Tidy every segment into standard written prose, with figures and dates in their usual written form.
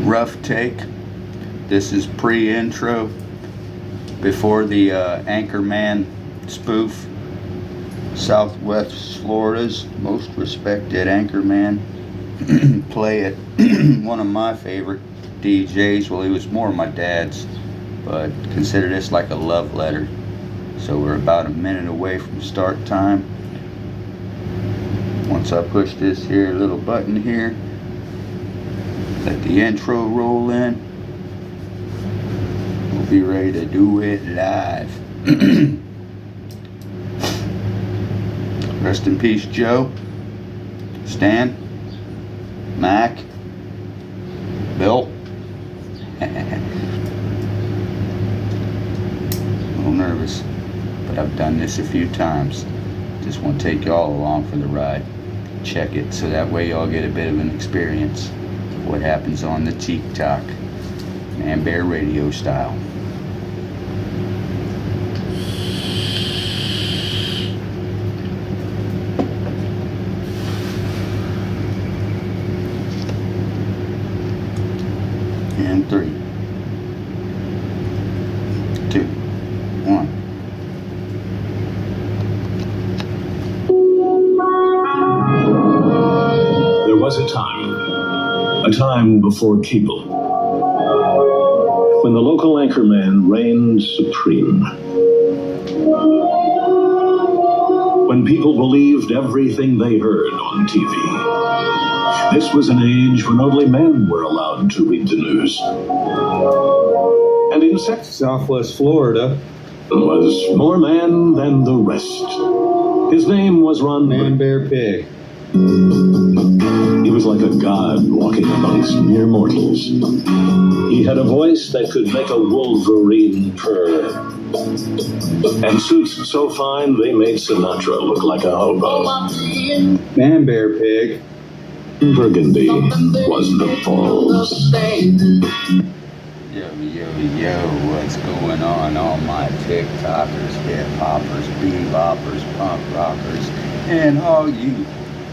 rough take. This is pre-intro before the Anchorman spoof. Southwest Florida's most respected Anchorman play at one of my favorite DJs. Well, he was more my dad's, but consider this like a love letter. So we're about a minute away from start time. Once I push this here little button here, let the intro roll in, we'll be ready to do it live. Rest in peace, Joe, Stan, Mac, Bill. A little nervous, but I've done this a few times. Just want to take y'all along for the ride. Check it so that way y'all get a bit of an experience of what happens on the TikTok, Manbaer radio style. And 3, 2, 1. There was a time before cable, when the local anchorman reigned supreme. When people believed everything they heard on TV. This was an age when only men were allowed to read the news. And in Southwest Florida was more man than the rest. His name was Manbaerpigg. He was like a god walking amongst mere mortals. He had a voice that could make a wolverine purr. And suits so fine they made Sinatra look like a hobo. Manbaerpigg. Burgundy was the balls. Yo, what's going on? All my TikTokers, hip-hoppers, beboppers, punk rockers, and all you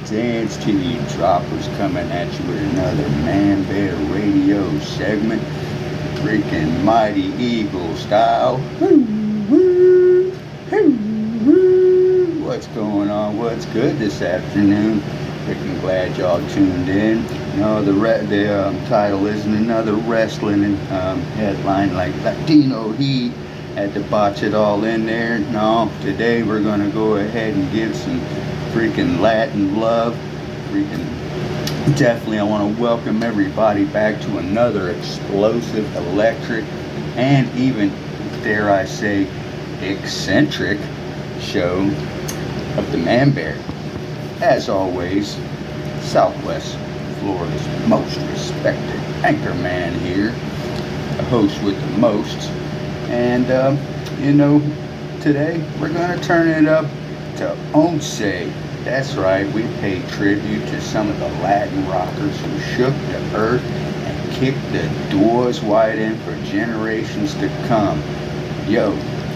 dance TV droppers coming at you with another Manbaer radio segment. Freaking Mighty Eagle style. What's going on? What's good this afternoon? Freaking glad y'all tuned in. No, the title isn't another wrestling headline like Latino Heat. Had to botch it all in there. No, today we're gonna go ahead and give some freaking Latin love. Definitely I want to welcome everybody back to another explosive, electric, and even, dare I say, eccentric show of the Manbaer. As always, Southwest Florida's most respected anchorman here, a host with the most. And, today we're going to turn it up to Once. That's right, we pay tribute to some of the Latin rockers who shook the earth and kicked the doors wide in for generations to come. Yo,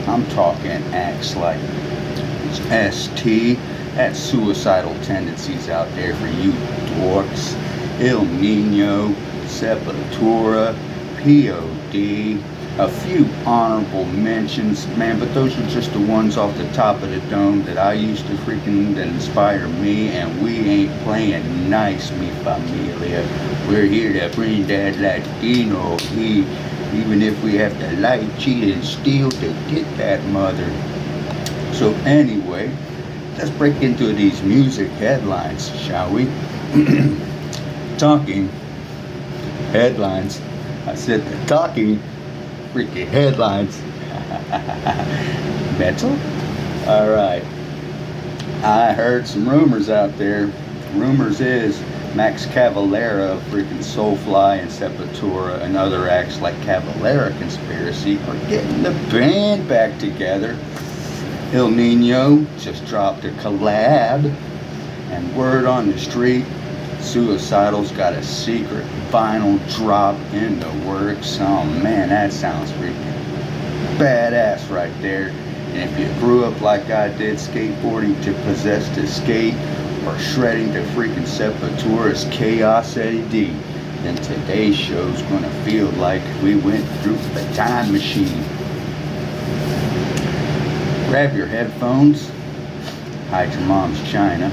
I'm talking acts like ST, that's Suicidal Tendencies out there for you dorks, El Nino, Sepultura, POD, a few honorable mentions, man, but those are just the ones off the top of the dome that I used to freaking that inspire me, and we ain't playing nice, mi familia. We're here to bring that Latino heat, even if we have to lie, cheat, and steal to get that mother. So anyway, let's break into these music headlines, shall we? Talking headlines. I said the talking freaking headlines. Mental? Alright. I heard some rumors out there. Rumors is Max Cavalera of freaking Soulfly and Sepultura and other acts like Cavalera Conspiracy are getting the band back together. El Nino just dropped a collab, and word on the street, Suicidal's got a secret vinyl drop in the works. Oh man, that sounds freaking badass right there. And if you grew up like I did, skateboarding to Possess to Skate, or shredding to freaking Sepultura's Chaos Eddie D, then today's show's gonna feel like we went through the time machine. Grab your headphones, hide your mom's china.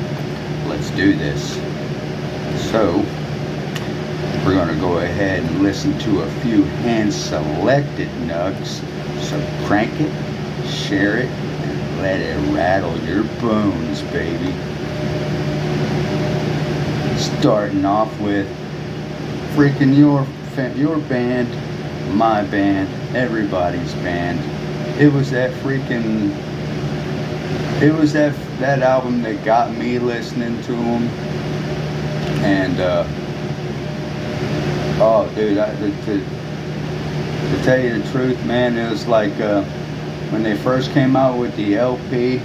Let's do this. So, we're gonna go ahead and listen to a few hand-selected nugs. So crank it, share it, and let it rattle your bones, baby. Starting off with freaking your band, my band, everybody's band. It was that album that got me listening to them. And oh dude, to tell you the truth, man, it was like when they first came out with the LP,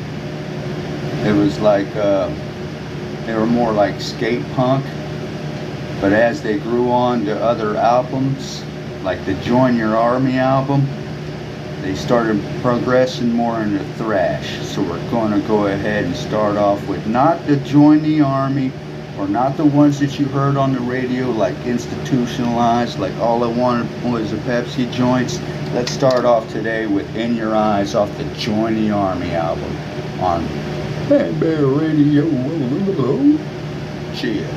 it was like they were more like skate punk. But as they grew on to other albums, like the Join Your Army album, they started progressing more into thrash. So we're going to go ahead and start off with not the Join the Army, or not the ones that you heard on the radio, like Institutionalized, like All I Wanted Was a Pepsi joints. Let's start off today with In Your Eyes off the Join the Army album on Manbaer Radio. Cheers.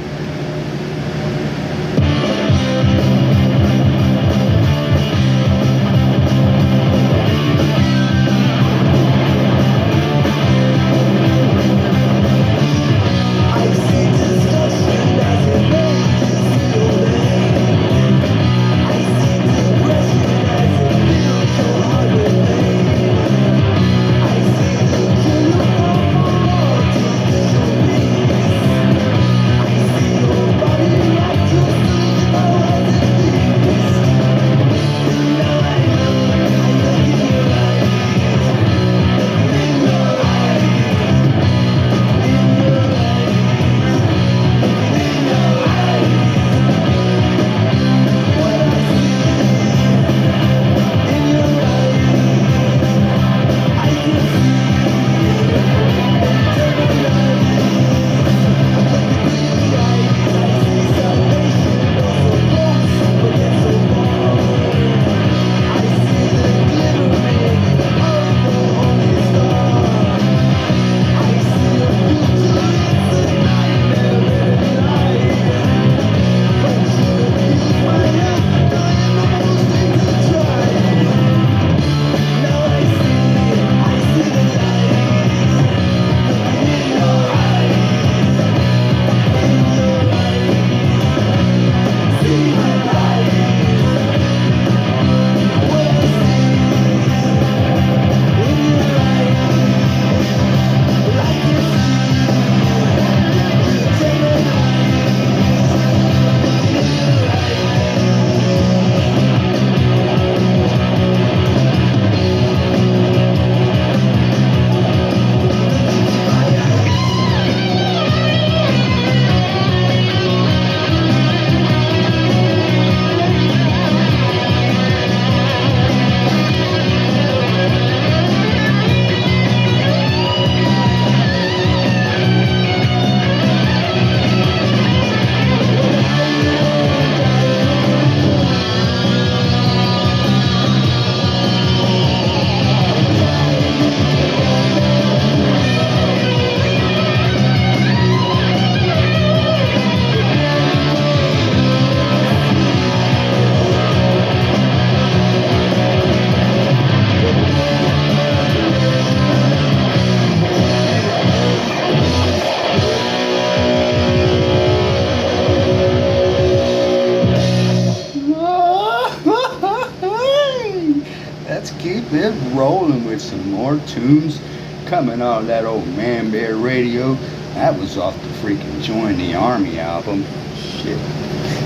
Rolling with some more tunes coming out of that old Manbaer Radio. That was off the freaking Join the Army album. Shit,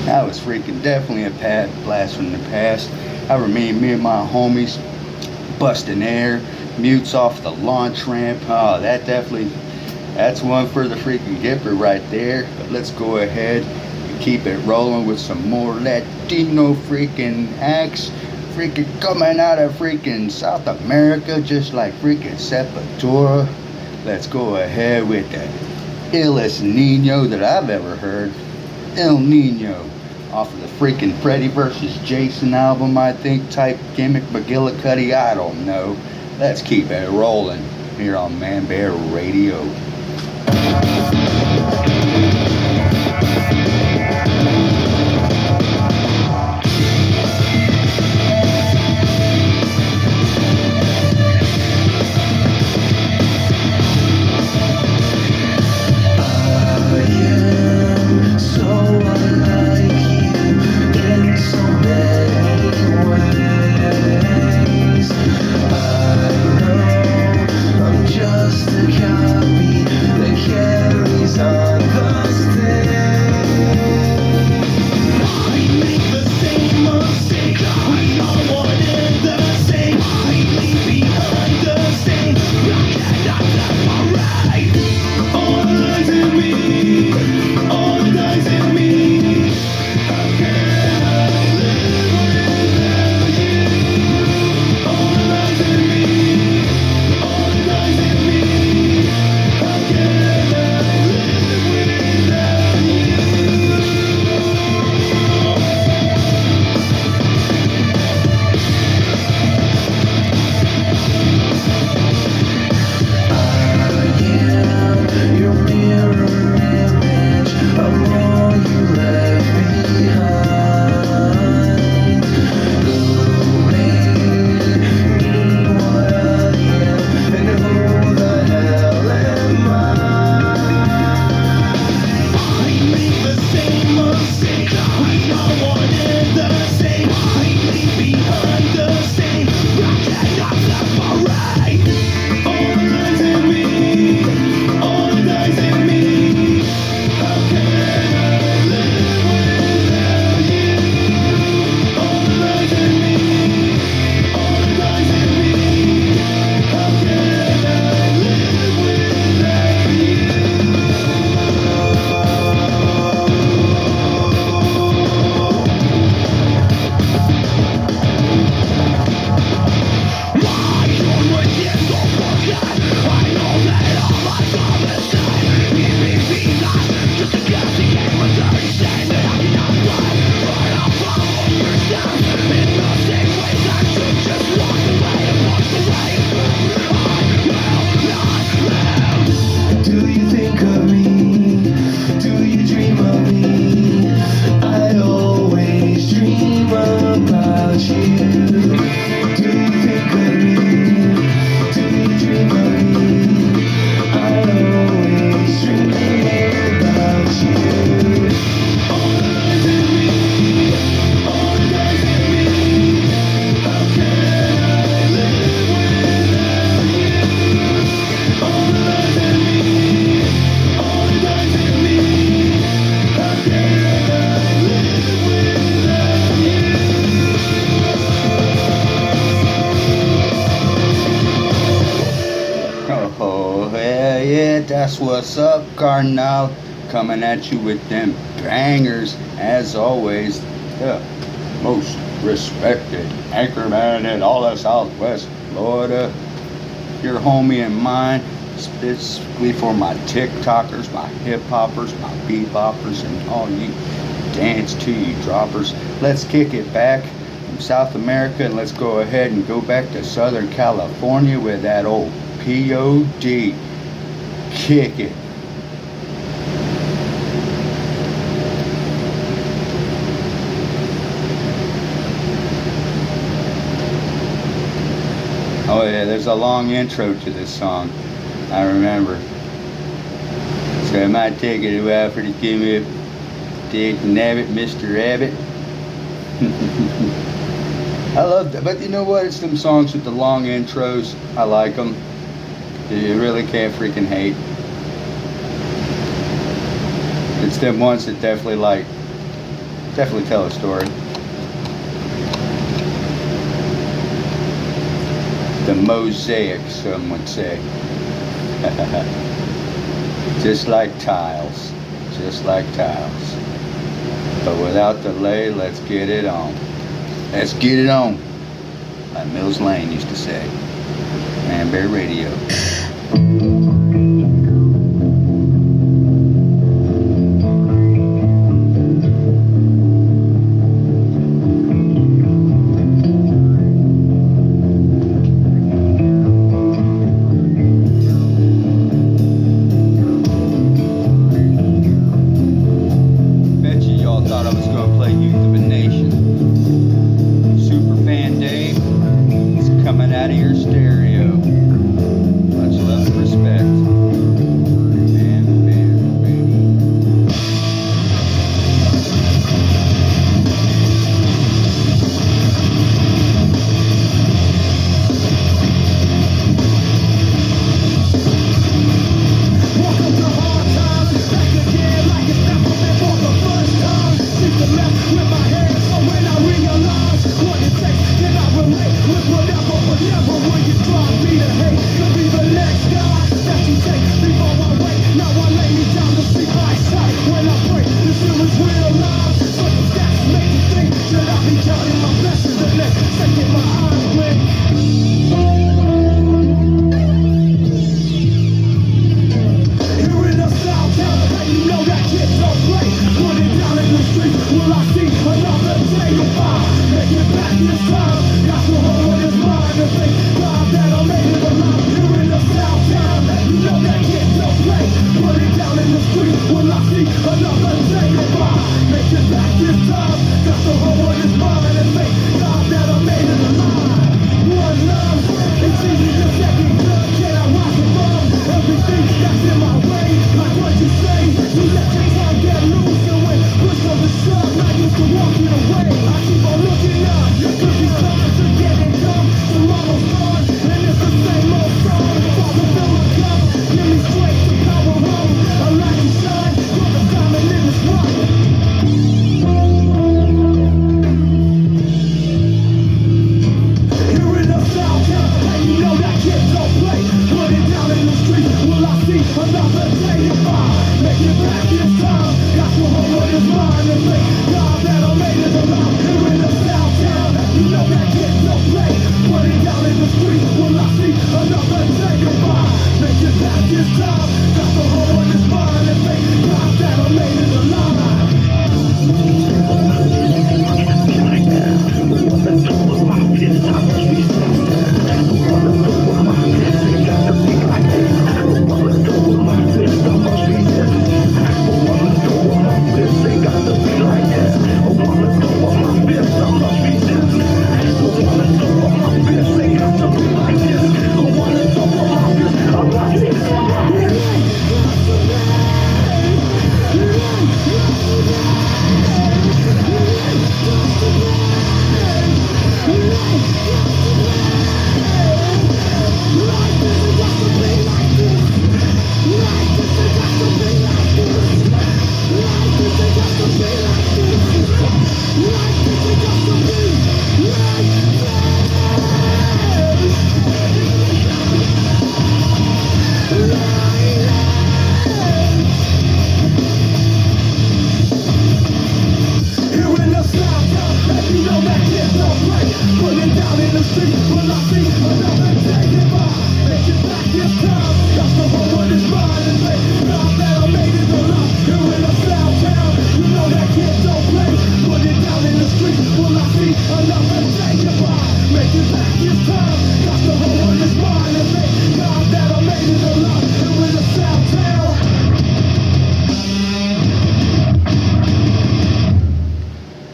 that was freaking definitely a blast from the past. I remember me and my homies busting air, mutes off the launch ramp. Oh, that's one for the freaking Gipper right there. But let's go ahead and keep it rolling with some more Latino freaking acts. Freaking coming out of freaking South America, just like freaking Sepultura. Let's go ahead with the illest Nino that I've ever heard. El Nino off of the freaking Freddy vs. Jason album, I think, type gimmick, McGillicuddy, I don't know. Let's keep it rolling here on Manbaer Radio. Oh, hell yeah, that's what's up, Cardinal. Coming at you with them bangers, as always. The most respected anchorman in all of Southwest Florida. Your homie and mine, specifically for my TikTokers, my hip-hoppers, my beboppers, and all you dance to you droppers. Let's kick it back from South America and let's go ahead and go back to Southern California with that old POD. Kick it. Oh yeah, there's a long intro to this song, I remember. So I might take it a while for to give me a take nabbit, Mr. Abbott. I love that, but you know what? It's them songs with the long intros. I like them. You really can't freaking hate. It's them ones that definitely tell a story. The mosaic, some would say. Just like tiles. Just like tiles. But without delay, let's get it on. Let's get it on. Like Mills Lane used to say. Manbaer Radio. Thought I was going to play Youth of a Nation. Superfan Dave, it's coming out of your stereo. Much love and respect. Manbaer, baby.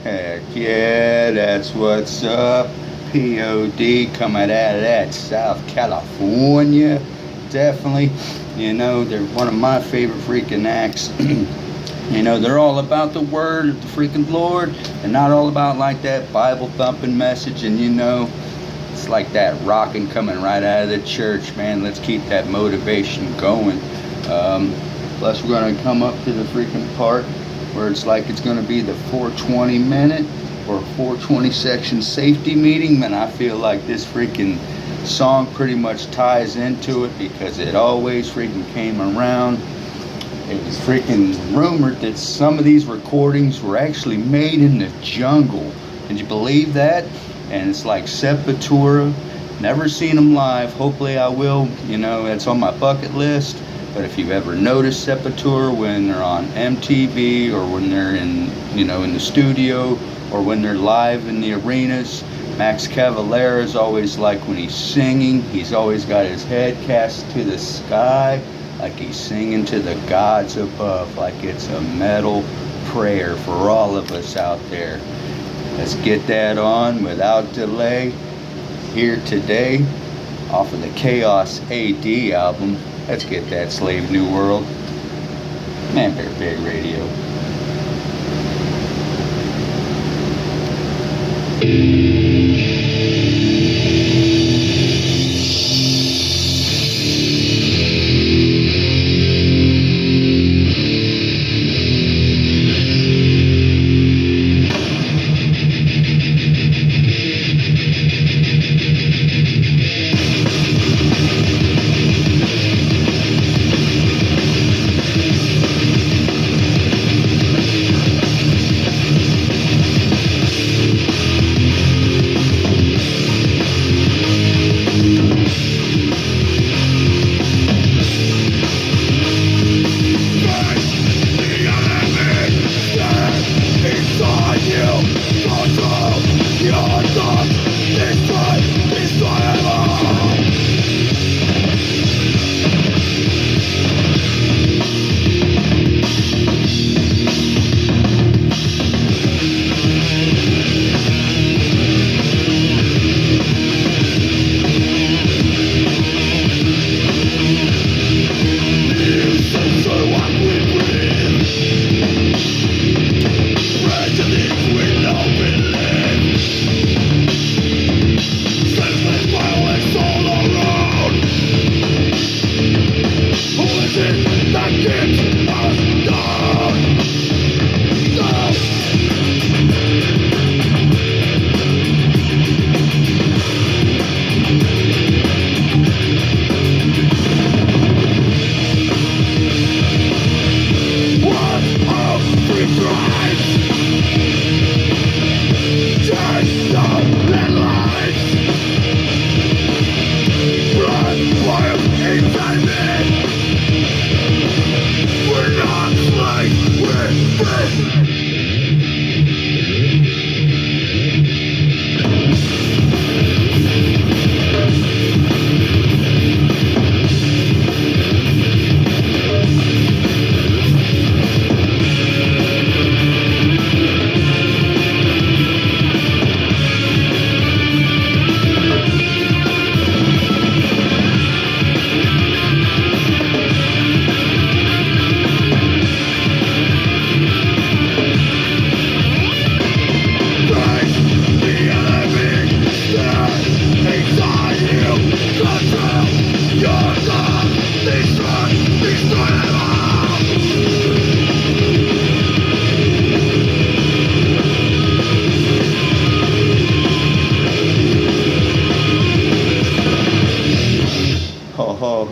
Heck yeah, that's what's up. POD coming out of that South California. Definitely, they're one of my favorite freaking acts. They're all about the word of the freaking Lord and not all about like that Bible thumping message. And it's like that rocking coming right out of the church, man. Let's keep that motivation going. Plus, we're going to come up to the freaking part where it's like it's going to be the 420 minute or 420 section safety meeting. Man, I feel like this freaking song pretty much ties into it because it always freaking came around. It was freaking rumored that some of these recordings were actually made in the jungle. Did you believe that? And it's like Sepultura. Never seen them live. Hopefully I will. That's on my bucket list. But if you've ever noticed Sepultura when they're on MTV or when they're in the studio or when they're live in the arenas, Max Cavalera's always like when he's singing, he's always got his head cast to the sky like he's singing to the gods above, like it's a metal prayer for all of us out there. Let's get that on without delay. Here today, off of the Chaos AD album. Let's get that Slave New World. Manbaerpigg Radio.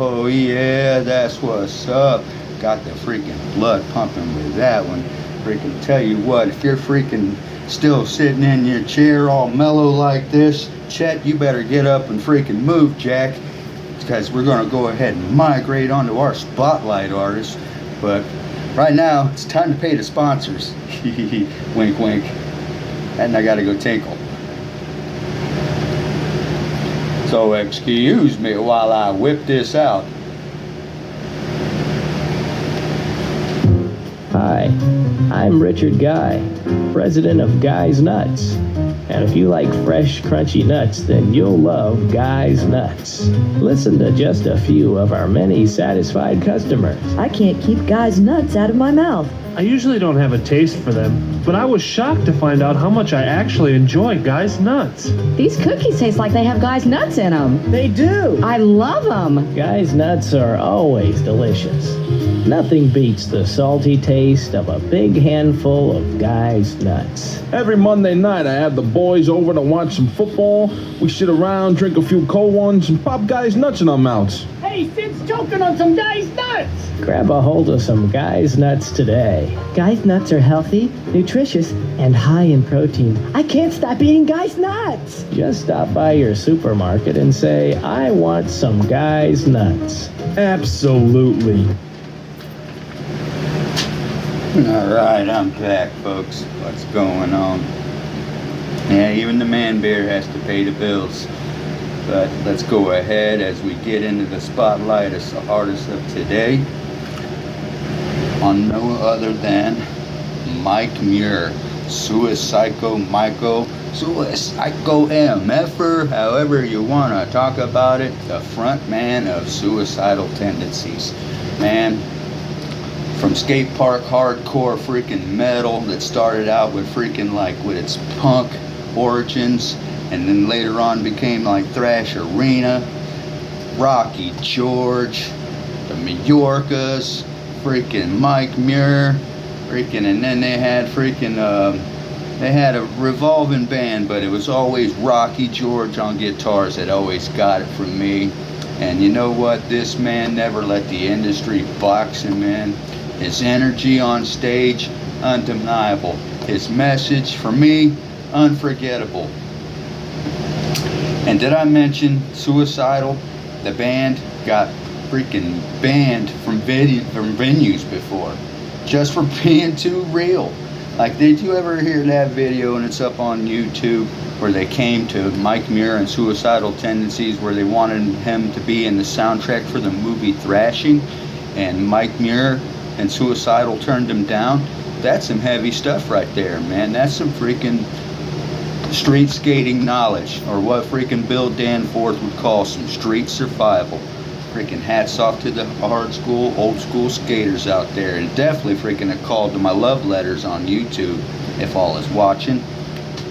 Oh yeah, that's what's up. Got the freaking blood pumping with that one. Freaking tell you what, if you're freaking still sitting in your chair all mellow like this, Chet, you better get up and freaking move, Jack, because we're going to go ahead and migrate onto our spotlight artists. But right now, it's time to pay the sponsors. Wink, wink. And I got to go tinkle. So excuse me while I whip this out. Hi, I'm Richard Guy, president of Guy's Nuts. And if you like fresh, crunchy nuts, then you'll love Guy's Nuts. Listen to just a few of our many satisfied customers. I can't keep Guy's Nuts out of my mouth. I usually don't have a taste for them, but I was shocked to find out how much I actually enjoy Guy's Nuts. These cookies taste like they have Guy's Nuts in them. They do. I love them. Guy's Nuts are always delicious. Nothing beats the salty taste of a big handful of Guy's Nuts. Every Monday night, I have the boys over to watch some football. We sit around, drink a few cold ones, and pop Guy's Nuts in our mouths. Hey, Sid's choking on some Guy's Nuts! Grab a hold of some Guy's Nuts today. Guy's Nuts are healthy, nutritious, and high in protein. I can't stop eating Guy's Nuts! Just stop by your supermarket and say, I want some Guy's Nuts. Absolutely. Alright, I'm back, folks. What's going on? Yeah, even the Manbaer has to pay the bills. But let's go ahead as we get into the spotlight of artists of today. On no other than Mike Muir, Suicyco Michael, Suicyco MFer, however you want to talk about it, the front man of Suicidal Tendencies. Man, from skate park hardcore freaking metal that started out with freaking like with its punk origins and then later on became like thrash arena, Rocky George, the Majorcas, freaking Mike Muir, freaking, and then they had freaking they had a revolving band, but it was always Rocky George on guitars that always got it from me. And you know what? This man never let the industry box him in. His energy on stage, undeniable. His message, for me, unforgettable. And did I mention Suicidal? The band got freaking banned from venues before, just for being too real. Like, did you ever hear that video, and it's up on YouTube, where they came to Mike Muir and Suicidal Tendencies, where they wanted him to be in the soundtrack for the movie Thrashing, and Mike Muir and Suicidal turned him down? That's some heavy stuff right there, man. That's some freaking street skating knowledge, or what freaking Bill Danforth would call some street survival. Freaking hats off to the old school skaters out there, and definitely freaking a call to my love letters on YouTube if all is watching.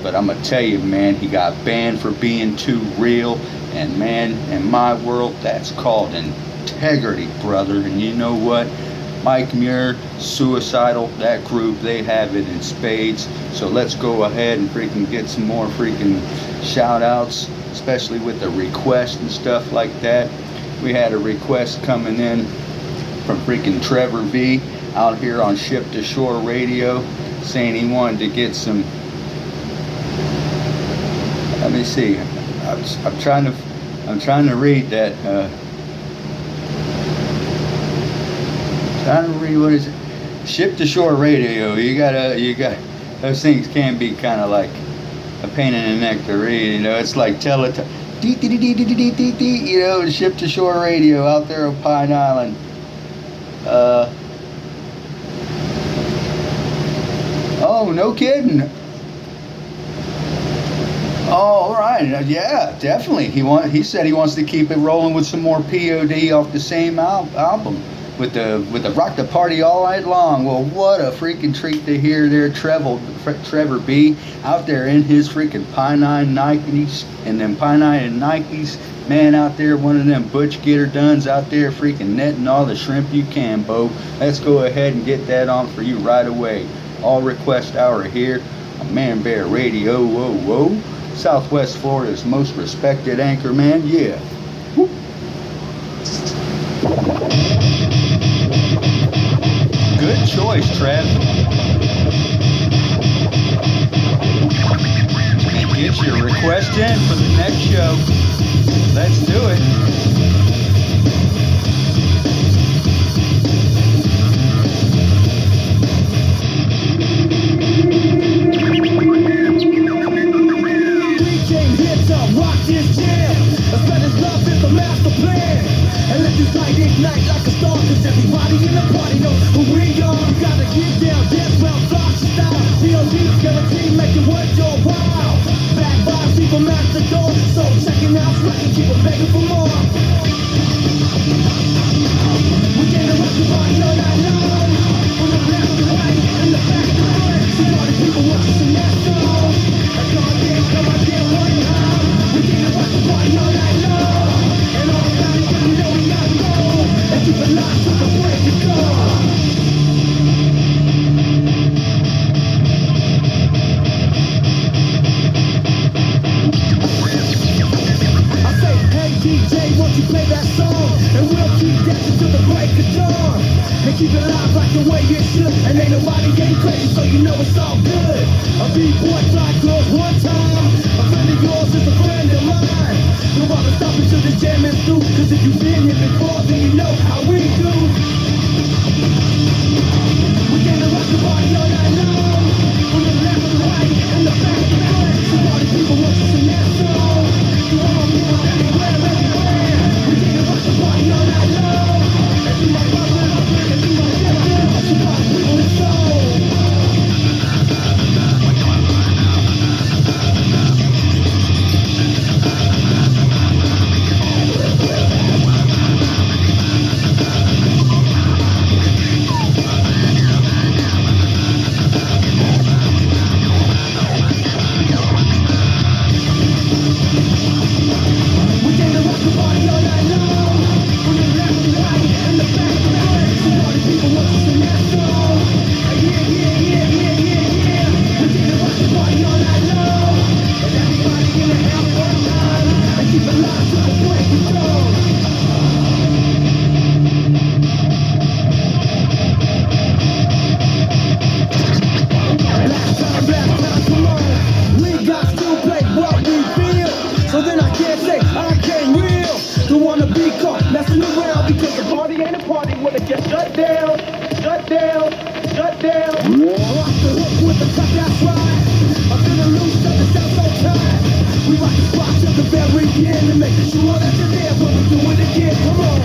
But I'm gonna tell you, man, he got banned for being too real, and man, in my world, that's called integrity, brother. And you know what? Mike Muir, Suicidal, that group, they have it in spades. So let's go ahead and freaking get some more freaking shout outs, especially with the request and stuff like that. We had a request coming in from freaking Trevor V out here on Ship to Shore Radio, saying he wanted to get some, let me see, I'm trying to read that, trying to read, what is it? Ship to Shore Radio. You got those things can be kind of like a pain in the neck to read, you know. It's like you know, Ship to Shore Radio out there on Pine Island. Oh, no kidding. Oh, all right. Yeah, definitely. He said he wants to keep it rolling with some more POD off the same album. With the Rock the Party All Night Long. Well, what a freaking treat to hear there, Trevor B out there in his freaking Pine-Eye Nikes and them Pine-Eye and Nikes. Man, out there, one of them Butch Get-Her-Dones out there freaking netting all the shrimp you can, Bo. Let's go ahead and get that on for you right away. All request hour here on Manbaer Radio. Whoa, whoa. Southwest Florida's most respected anchor man. Yeah. Woo. Good choice, Trev. And get your request in for the next show. Let's do it. We came here to rock this jam. Spread his love is the master plan. And let this light ignite like a star, cause everybody in the party knows who we are. You gotta get down, dance well, flash style. POD guarantee, make it worth your while. Bad vibes, keep them at the door. So checking out, record, keep them begging for more. We came to rock the party all night long. From the left to right, and the back to front. So all the people watching some that song. And come on, dance one time. We came to rock the party all night long. And all the bodies, you know we gotta go. And keep it locked till the break of dawn. I say, hey DJ, won't you play that song? And we'll keep dancing till the break of dawn. And keep it live like the way it should. And ain't nobody getting crazy, so you know it's all good. A B-boy fly girls one time. A friend of yours is a friend of mine. Don't bother stopping till this jam is through. Cause if you've been here before, then you know how we do. We came to rock the party all night long. From the left to the right, and the back to front. So all the people want to sing that song. You want my people everywhere, everywhere. We came to rock the party all night long. And do my brother, and do my sister. So all the people in soul. the cut, that's right. I'm gonna lose something sounds so tight. We rock the spot till the very end and make sure that you're there when we do it again. Come on.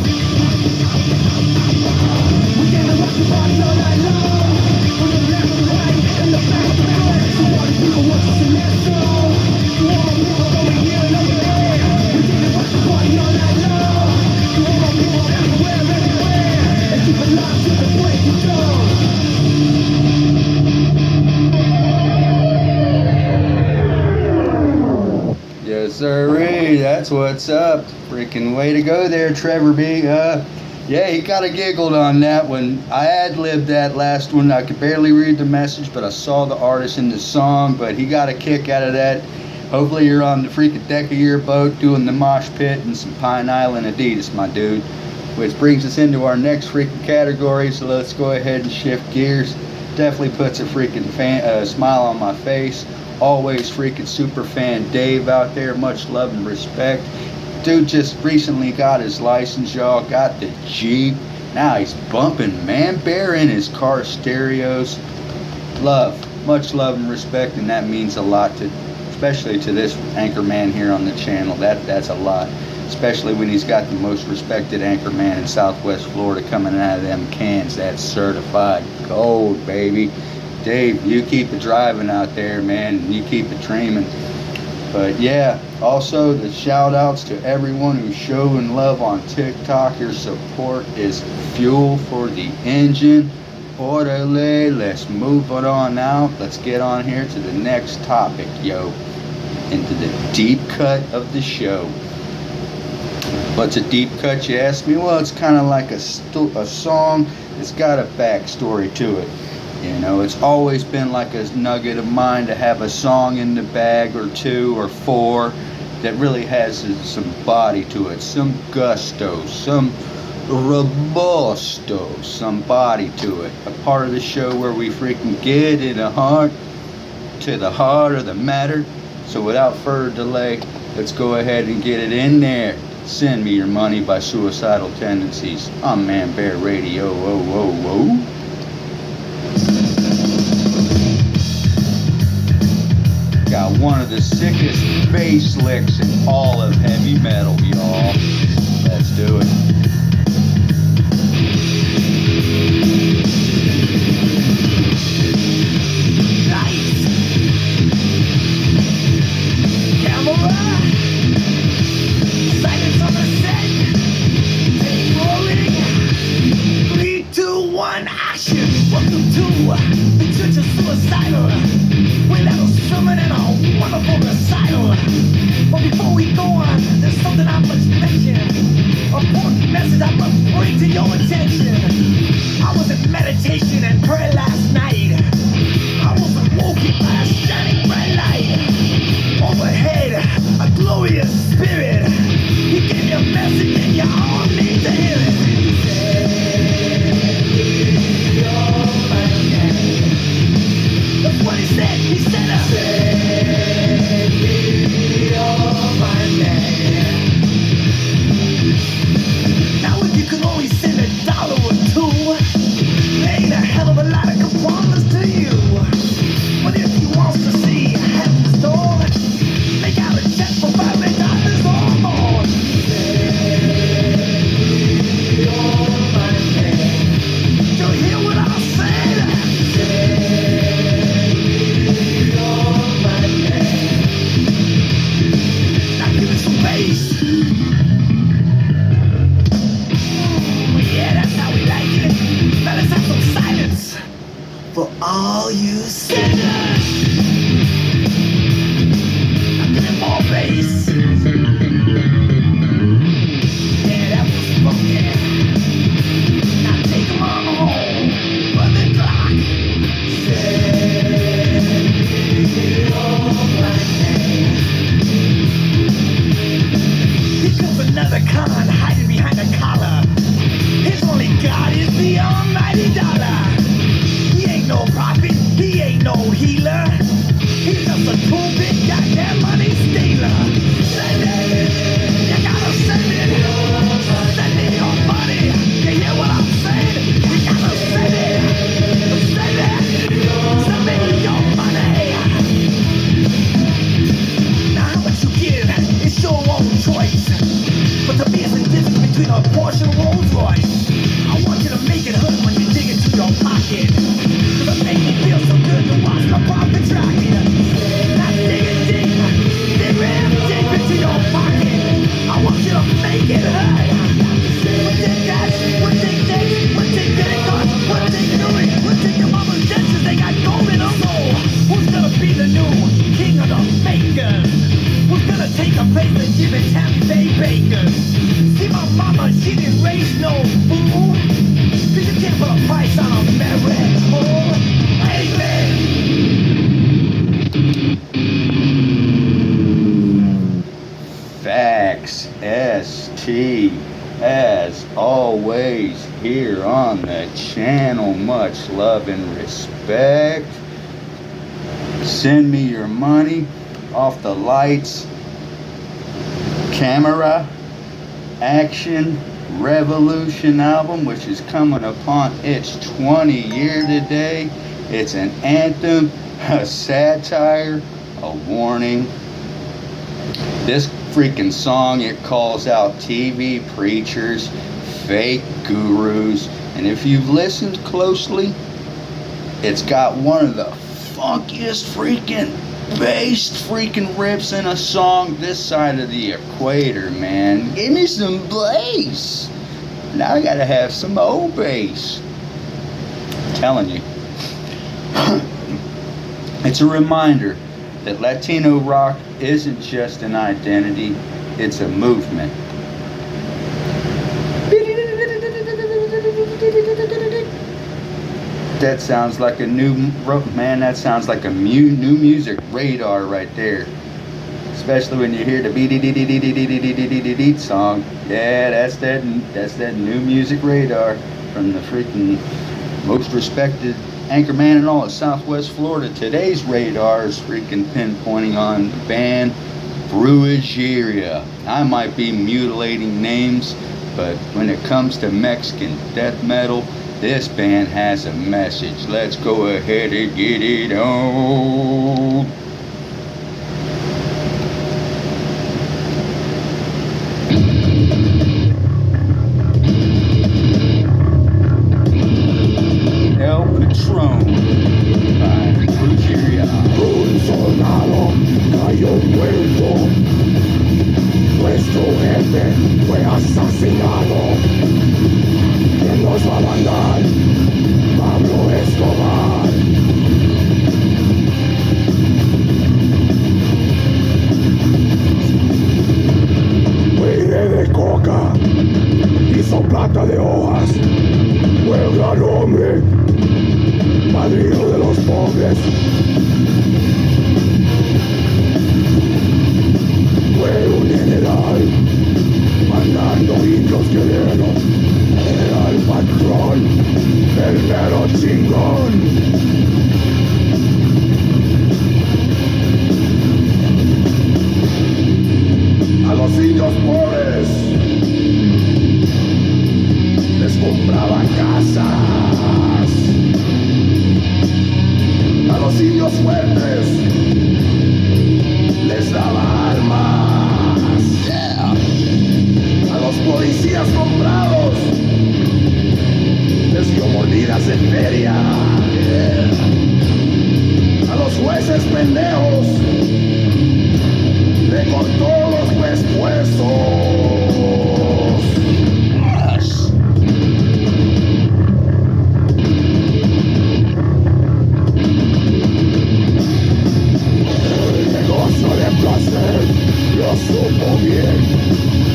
We're gonna rock the body all night long. From the left to the right and the back to the front. So all the people want to sing that song. To all my people over here and over there. We're gonna rock the body all night long. To all my people everywhere, everywhere. And keep it locked till the break of dawn. Yes, sirree. That's what's up. Freaking way to go there, Trevor B. Yeah, he kind of giggled on that one. I ad-libbed that last one. I could barely read the message, but I saw the artist in the song, but he got a kick out of that. Hopefully you're on the freaking deck of your boat doing the mosh pit and some Pine Island Adidas, my dude. Which brings us into our next freaking category, so let's go ahead and shift gears. Definitely puts a freaking smile on my face. Always freaking super fan Dave out there. Much love and respect. Dude just recently got his license, y'all. Got the Jeep. Now he's bumping Manbaer in his car stereos. Love. Much love and respect, and that means a lot to, especially to this anchor man here on the channel. That's a lot. Especially when he's got the most respected anchor man in Southwest Florida coming out of them cans. That's certified gold, baby. Dave, you keep it driving out there, man. You keep it dreaming. But yeah, also the shout outs to everyone who's showing love on TikTok. Your support is fuel for the engine. Orderly, let's move it on out. Let's get on here to the next topic, yo. Into the deep cut of the show. What's a deep cut, you ask me? Well, it's kind of like a song. It's got a backstory to it. You know, it's always been like a nugget of mine to have a song in the bag or two or four that really has some body to it, some gusto, some robusto, some body to it. A part of the show where we freaking get in the heart, to the heart of the matter. So without further delay, let's go ahead and get it in there. Send Me Your Money by Suicidal Tendencies on Manbaer Radio. Whoa, whoa, whoa. Got one of the sickest bass licks in all of heavy metal, y'all. Let's do it. Nice. Camera. Silence on the set. Tape rolling. 3, 2, 1, action. Welcome to the Church of Suicidal. We let us summon in a wonderful recital. But before we go on, there's something I must mention. A important message I must bring to your attention. I was in meditation and prayer last night. I was awoken by a shining bright light. Overhead, a glorious spirit. He gave me a message and you all need to hear it. That's what he said. He said, send me all my name. Now if you could only send $1 or $2, there ain't a hell of a lot I can promise to you. But if you want to see heaven's door, make out a check for $5 or more. Send me all my name. Do you hear what I said? Send me all be the new king of the fakers. Who's gonna take the place of Jim and Tammy Faye Baker? See my mama, she didn't raise no fool. Cause you can't put a price on a merit. Oh, amen. Facts, ST, as always, here on the channel. Much love and respect. Send me your money off the lights, camera, action, revolution album, which is coming upon its 20 year today. It's an anthem, a satire, a warning. This freaking song, it calls out TV preachers, fake gurus, and if you've listened closely, it's got one of the funkiest freaking based freaking riffs in a song this side of the equator, man. Give me some bass. Now I gotta have some old bass. I'm telling you. It's a reminder that Latino rock isn't just an identity, it's a movement. That sounds like a that sounds like a new music radar right there. Especially when you hear the beat song. Yeah, that's that new music radar from the freaking most respected anchorman in all of Southwest Florida. Today's radar is freaking pinpointing on the band Brujeria. I might be mutilating names, but when it comes to Mexican death metal, this band has a message. Let's go ahead and get it on. El Patron by Brujeria. Un soldado cayó muerto. Nuestro jefe fue asesinado. ¿Quién nos va a mandar? Pablo Escobar. Huele de coca, hizo plata de hojas. Fue un gran hombre, padrino de los pobres. Fue un general, mandando indios guerreros. Era el patrón, el mero chingón. A los indios pobres les compraba casas. A los indios fuertes les daba armas. A los policías comprados les dio mordidas en feria. A los jueces pendejos le cortó los pescuezos. El negocio de placer lo supo bien.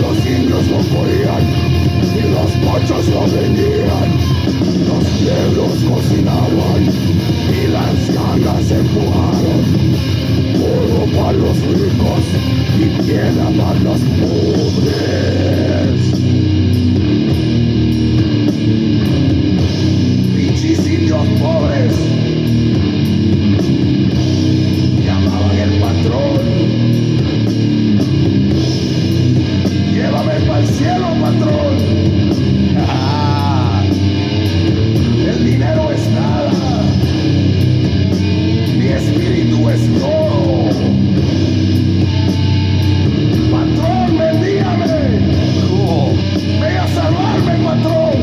Los indios lo podían y los pochos lo vendían. Los negros cocinaban y las gangas empujaron. Oro para los ricos y piedra para los pobres. Pinches indios pobres llamaban el patrón. Llévame pa'l cielo, patrón. El dinero es nada. Mi espíritu es todo. Patrón, bendígame. Cool. Ve a salvarme, patrón.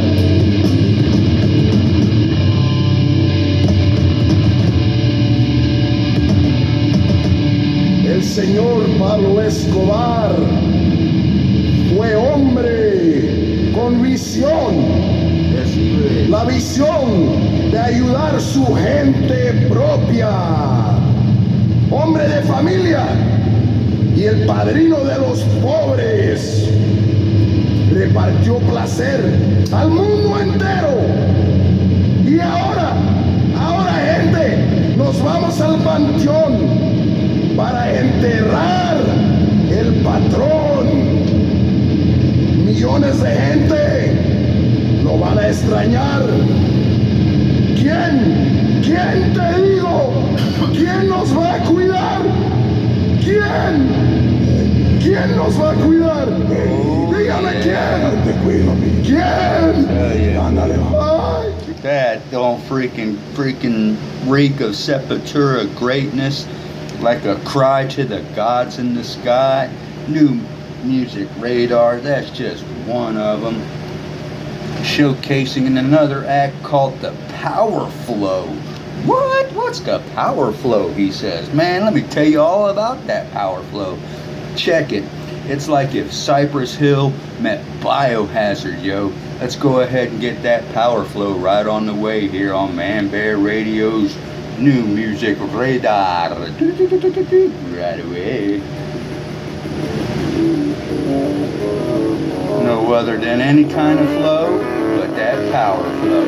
El señor Pablo Escobar fue hombre con visión. La visión de ayudar su gente propia. el padrino de los pobres. Repartió placer al mundo entero. Y ahora, gente, nos vamos al panteón para enterrar el patrón. Millones de gente lo van a extrañar. ¿Quién te digo? ¿Quién nos va a cuidar? ¿Quién nos va a cuidar? Dígame quién. Te cuido a mí. ¿Quién? Ándale. Ay. That don't freaking reek of Sepultura greatness, like a cry to the gods in the sky. New Music Radar, that's just one of them. Showcasing in another act called the Power Flow. What? What's the Power Flow, he says. Man, let me tell you all about that Power Flow. Check it. It's like if Cypress Hill met Biohazard, yo. Let's go ahead and get that Power Flow right on the way here on Manbaer Radio's New Music Radar. Right away. No other than any kind of flow, but that power flow.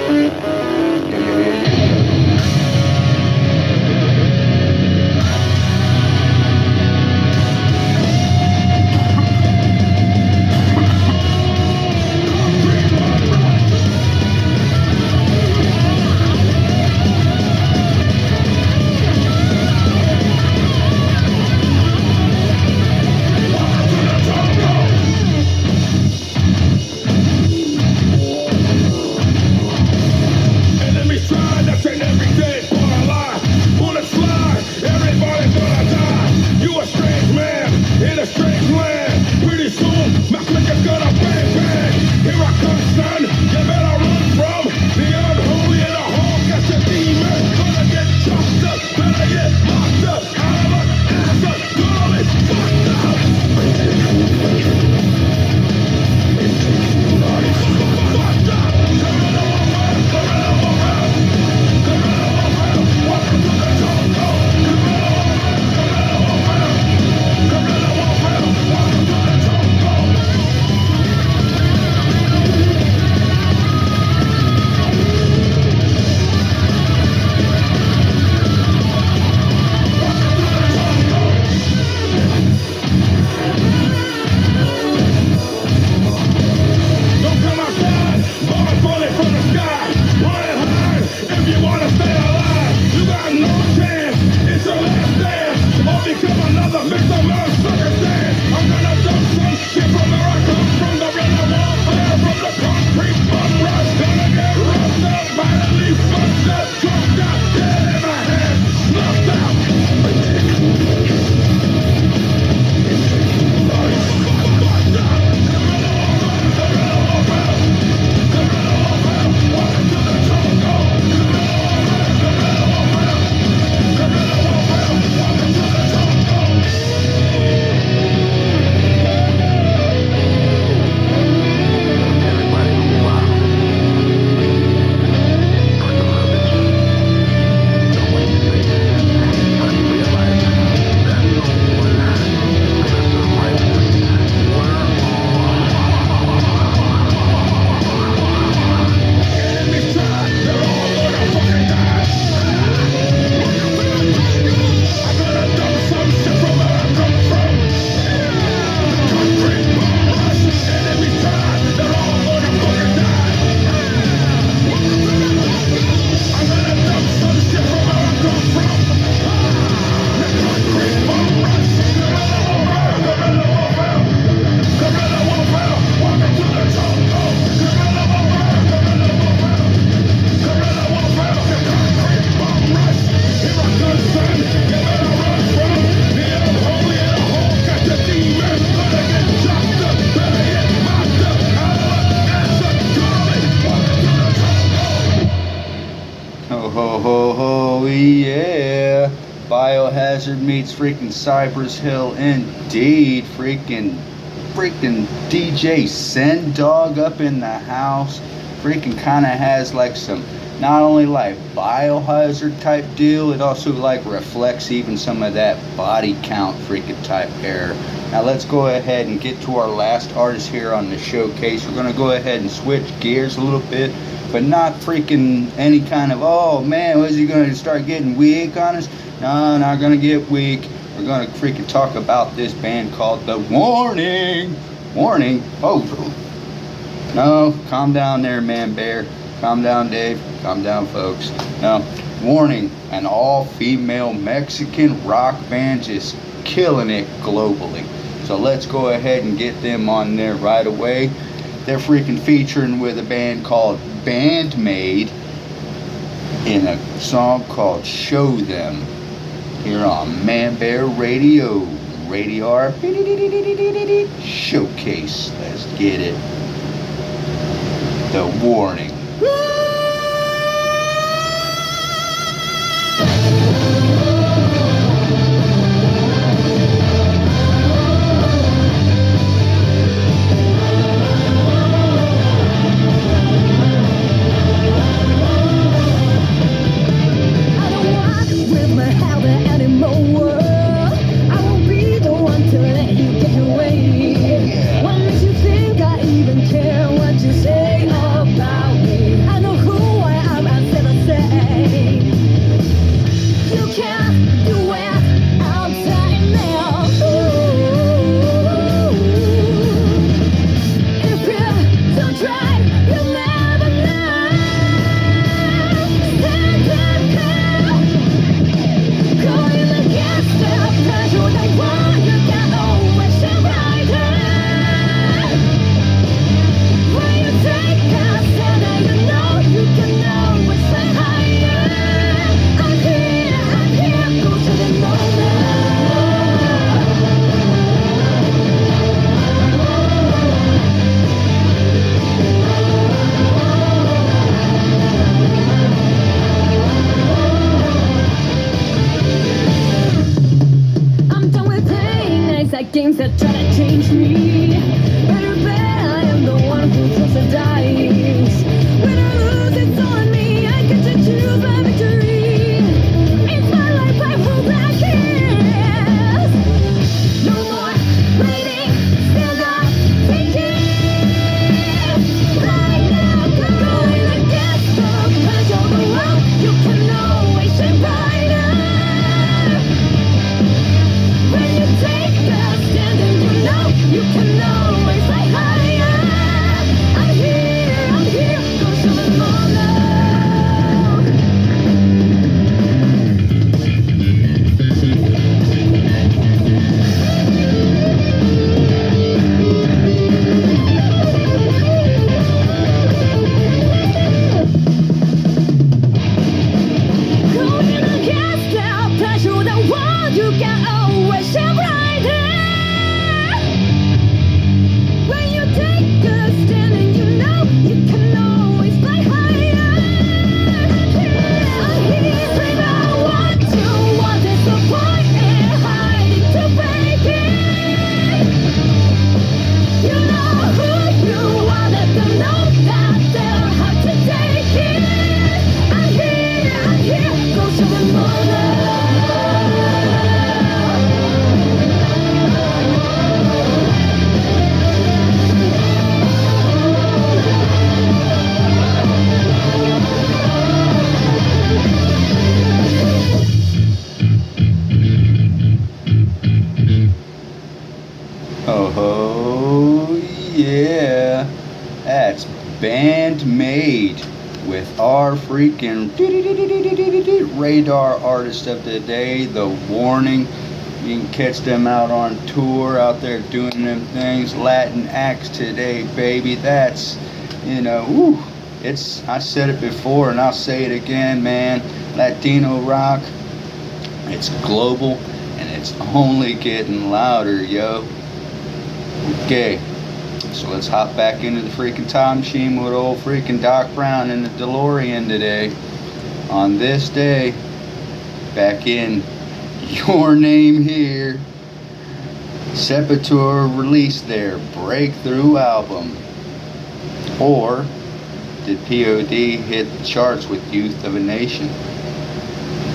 Yo, yo, yo, yo. Biohazard meets freaking Cypress Hill, indeed. Freaking DJ Send Dog up in the house. Freaking kind of has like some not only like biohazard type deal, it also like reflects even some of that body count freaking type error. Now let's go ahead and get to our last artist here on the showcase. We're gonna go ahead and switch gears a little bit, but not freaking any kind of, oh man, was he gonna start getting weak on us? No, not gonna get weak. We're gonna freaking talk about this band called The Warning. Warning? Oh, no, calm down there, Manbaer. Calm down, Dave. Calm down, folks. No, Warning, an all-female Mexican rock band just killing it globally. So let's go ahead and get them on there right away. They're freaking featuring with a band called Bandmade in a song called Show Them here on Manbaer Radio. Radar Showcase. Let's get it. The Warning. Games that try to change me. Better bet I am the one who throws the dice. When I lose, it's on me. I get to choose my victory. It's my life, I hold back kiss. No more waiting, still not taking. Right now, you're going against the pressure of the world. You can always shine brighter. When you take a stand and you know you can always fly higher. I'm here, go show them all love. Going against the pressure of the world, you can always shine brighter. When you take a stand and you know you can always fly higher. I'm here, bring out what you want. There's no point in hiding to break it. You know who you are, let them know that they'll have to take it. I'm here, go show them all love. Oh yeah, that's Bandmade with our freaking radar artist of the day, The Warning. You can catch them out on tour, out there doing them things. Latin acts today, baby. That's, woo. I said it before and I'll say it again, man. Latino rock, it's global and it's only getting louder, yo. Okay, so let's hop back into the freaking time machine with old freaking Doc Brown in the DeLorean today. On this day, back in Your Name Here, Sepult released their breakthrough album, or did POD hit the charts with Youth of a Nation.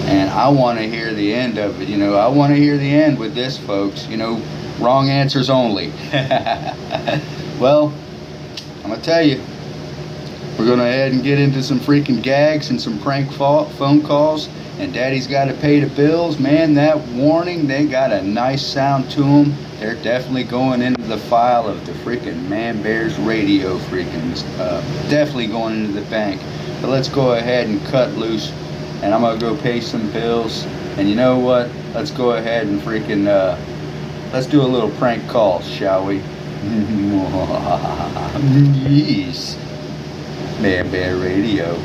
And I want to hear the end of it. I want to hear the end with this, folks. Wrong answers only. Well, I'm going to tell you, we're going to head and get into some freaking gags and some prank phone calls. And Daddy's got to pay the bills. Man, that warning, they got a nice sound to them. They're definitely going into the file of the freaking Manbaer's radio freaking, definitely going into the bank. But let's go ahead and cut loose. And I'm going to go pay some bills. And you know what? Let's go ahead and freaking, let's do a little prank call, shall we? Yes. Manbaer Radio.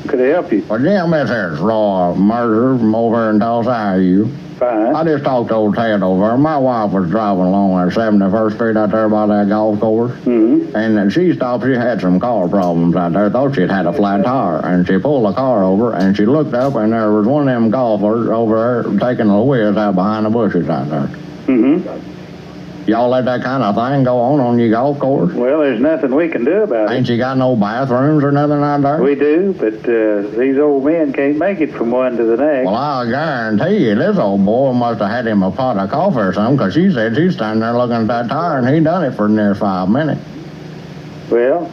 Could I help you? Well, Jim, this here's Roy Mercer from over in Tulsa. How are you? Fine. I just talked to old Ted over there. My wife was driving along at 71st Street out there by that golf course. Mm-hmm. And she stopped. She had some car problems out there. Thought she'd had a flat tire. And she pulled the car over, and she looked up, and there was one of them golfers over there taking a whiz out behind the bushes out there. Mm-hmm. Y'all let that kind of thing go on your golf course? Well, there's nothing we can do about it. Ain't you got no bathrooms or nothing out there? We do, but these old men can't make it from one to the next. Well, I guarantee you, this old boy must have had him a pot of coffee or something, because she said she's standing there looking at that tire, and he done it for near 5 minutes. Well,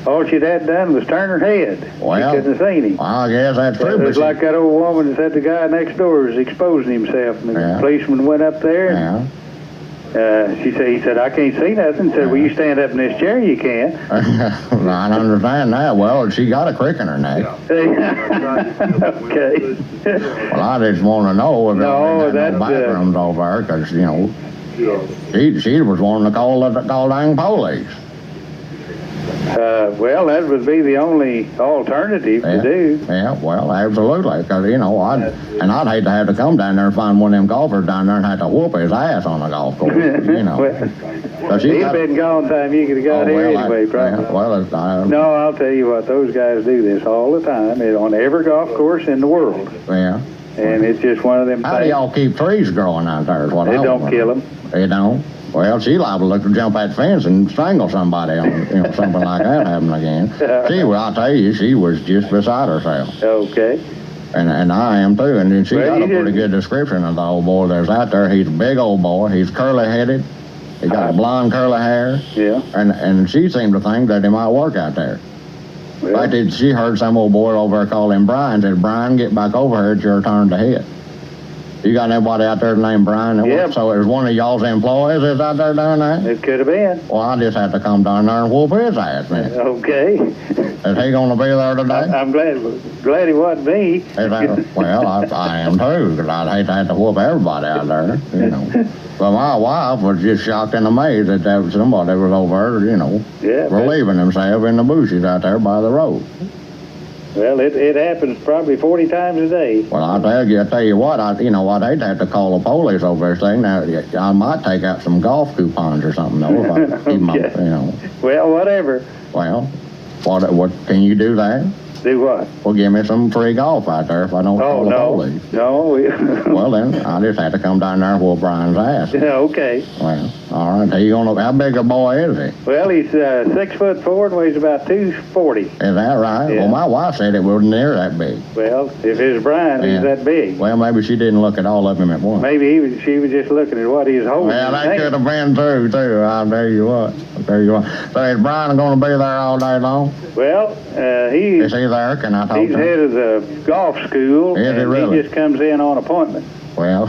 all she'd had done was turn her head. Well, she couldn't have seen him. I guess that's true. It was like that old woman that said the guy next door was exposing himself, and the policeman went up there. And, he said, I can't see nothing. Said, well, you stand up in this chair, you can. I understand that. Well, she got a crick in her neck. Okay. Well, I just want to know if there ain't no bathrooms over there, because, she was wanting to call dang police. Well, that would be the only alternative to do. Yeah, well, absolutely, because, I'd hate to have to come down there and find one of them golfers down there and have to whoop his ass on the golf course, Well, he'd been gone time you could have got here anyway, probably. No, I'll tell you what, those guys do this all the time, on every golf course in the world. Yeah. And it's just one of them How do y'all keep trees growing out there is what They don't kill them. They don't? Well, she liable to jump that fence and strangle somebody on, something like that happen again. I'll tell you, she was just beside herself. Okay. And I am too. And then she got a pretty good description of the old boy that's out there. He's a big old boy. He's curly-headed. He got blonde curly hair. Yeah. And she seemed to think that he might work out there. Well, In fact, she heard some old boy over there call him Brian. Said, Brian, get back over here. It's your turn to hit. You got anybody out there named Brian? Yep. So it was one of y'all's employees that's out there doing that? It could have been. Well, I just had to come down there and whoop his ass, man. Okay. Is he going to be there today? I'm glad he wasn't me. Well, I am too, because I'd hate to have to whoop everybody out there, But my wife was just shocked and amazed that there was somebody was over there, relieving himself in the bushes out there by the road. Well, it happens probably 40 times a day. Well, I tell you what, I'd hate to have to call the police over this thing. Now, I might take out some golf coupons or something, though, if I keep my, Well, whatever. Well, what can you do that? Do what? Well, give me some free golf out there if I don't call the police. No. Well, then, I just had to come down there and whoop Brian's ass. Okay. Well, all right. How big a boy is he? Well, he's 6'4" and weighs about 240. Is that right? Yeah. Well, my wife said it wasn't near that big. Well, if it's Brian, he's that big. Well, maybe she didn't look at all of him at once. Maybe she was just looking at what he was holding. Well, that could have been true, too. I'll tell you what. So is Brian going to be there all day long? Well, Is he there? Can I talk to him? He's head of the golf school. Is he really? He just comes in on appointment. Well,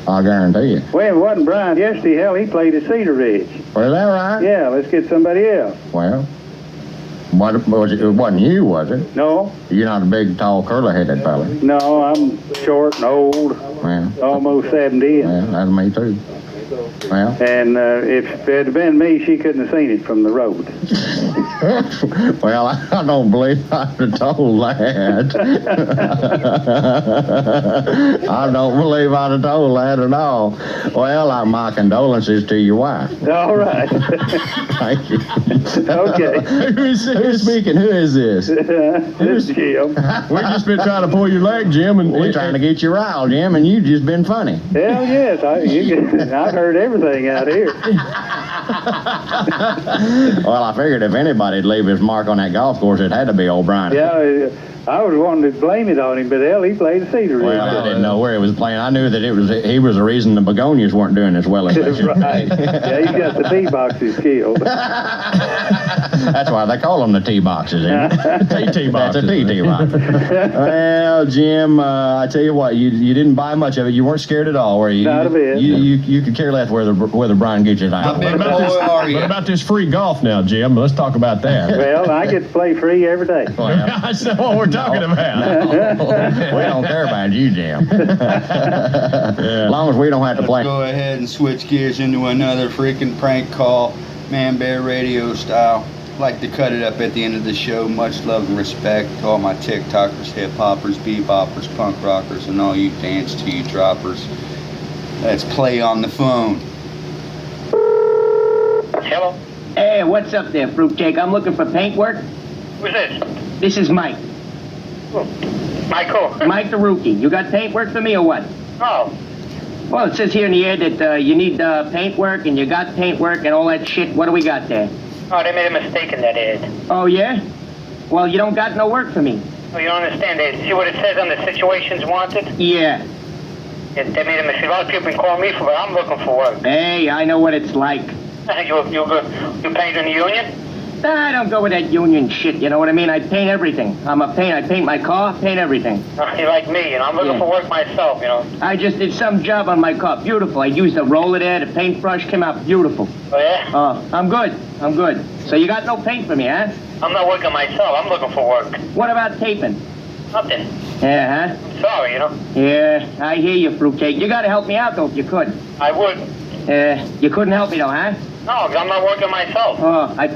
I guarantee you. Well, it wasn't Brian yesterday. Hell, he played at Cedar Ridge. Was that right? Yeah, let's get somebody else. Well, it wasn't you, was it? No. You're not a big, tall, curly-headed fella. No, I'm short and old. Well, almost 70. Well, that's me, too. Well. And if it had been me, she couldn't have seen it from the road. Well, I don't believe I'd have told that. I don't believe I'd have told that at all. Well, my condolences to your wife. All right. Thank you. Okay. Who's speaking? Who is this? This is Jim. We've just been trying to pull your leg, Jim, and we're trying to get you riled, Jim, and you've just been funny. Hell yes, I've heard everything out here. Well, I figured if anybody'd leave his mark on that golf course, it had to be O'Brien. Yeah, I was wanting to blame it on him, but hell, he played a Cedar. Well, I didn't know where he was playing. I knew that he was the reason the begonias weren't doing as well as they should. Right. Yeah, he got the tee boxes killed. That's why they call them the tee boxes, isn't it? TT box. That's a TT box. Well, Jim, I tell you what, you didn't buy much of it. You weren't scared at all, were you? Not a bit. You could care less whether Brian gets it out. What about this free golf now, Jim? Let's talk about that. Well, I get to play free every day. Well, That's not what we're talking about. we don't care about you, Jim. As long as we don't have to play. Let's go ahead and switch gears into another freaking prank call, Manbaer radio style. Like to cut it up at the end of the show. Much love and respect to all my TikTokers, hip hoppers, beboppers, punk rockers, and all you dance to you droppers. Let's play on the phone. Hello? Hey, what's up there, fruitcake? I'm looking for paint work. Who's this? This is Mike. Michael. Mike the rookie. You got paint work for me or what? Oh. Well, it says here in the ad that you need paint work and you got paint work and all that shit. What do we got there? Oh, they made a mistake in that ad. Oh, yeah? Well, you don't got no work for me. Oh, you don't understand. See what it says on the situations wanted? Yeah. They made a mistake. A lot of people been calling me for it. I'm looking for work. Hey, I know what it's like. You paint in the union? I don't go with that union shit, you know what I mean? I paint everything. I paint my car, paint everything. You like me, I'm looking for work myself, I just did some job on my car. Beautiful. I used a roller there, the paintbrush came out beautiful. Oh, yeah? Oh, I'm good. So you got no paint for me, huh? I'm not working myself. I'm looking for work. What about taping? Nothing. Yeah, huh? I'm sorry, Yeah, I hear you, fruitcake. You gotta help me out, though, if you could. I would. You couldn't help me, though, huh? No, 'cause I'm not working myself. Oh, I